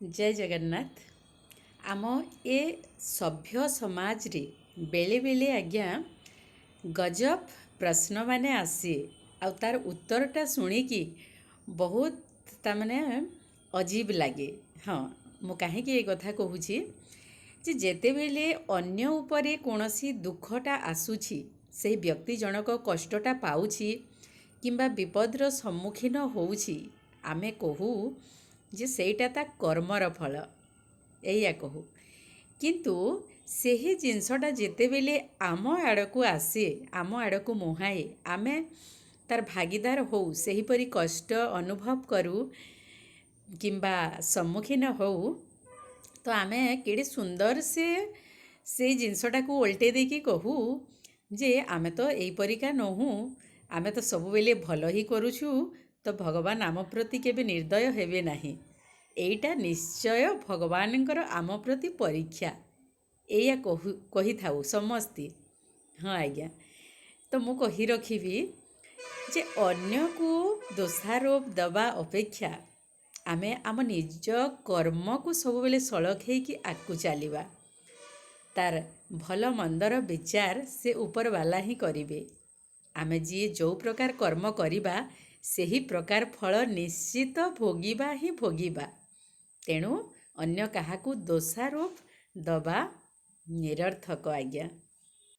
जय जगन्नाथ। आम ए सभ्य समाज रे बेले बेले आज्ञा गजब प्रश्न माने आसे आ तार उत्तरटा शुणिकी बहुत ताने अजीब लगे। हाँ मु कहीं ये कथा कहूँ जे जेतेबेले अन्य उपरे कौनसी दुखटा आसुछि से व्यक्ति जनक कष्टटा पाउछि किंबा विपदर सम्मुखीन होउछि आमे कहू जे सेटा ता कर्मर फल एया कहू। किंतु सेही जिनसटा जेतेबेले आम आड़कू आसे आम आड़कू मुहाए आमे तार भागीदार हो सेहीपरी कष्ट अनुभव करूँ किंबा सम्मुखीन हो तो आमे केड़े सुंदर से जिनसटा को उल्टे देकी कहू जे आमे तो एई परिका नहू आमे तो सब बेले भल ही करूछु तो भगवान आम प्रति केबे निर्दय हेबे नाही। एईटा निश्चय भगवानंकर आम प्रति परीक्षा एया कही थाऊ समस्ते। हाँ आज्ञा तो मु कही रखिबी जे अन्य को दोषारोप दबा अपेक्षा आमे आम निज कर्म को सब बेले सलखई कि आगु चलिबा तार भल मंदर विचार से ऊपर वाला ही करिवे। आमे जी जो प्रकार कर्म करिबा सेही प्रकार फल निश्चित भोगिबा ही भोगिबा। तेणु अन्य काहाकू दोषारोप दबा निरर्थक आज्ञा।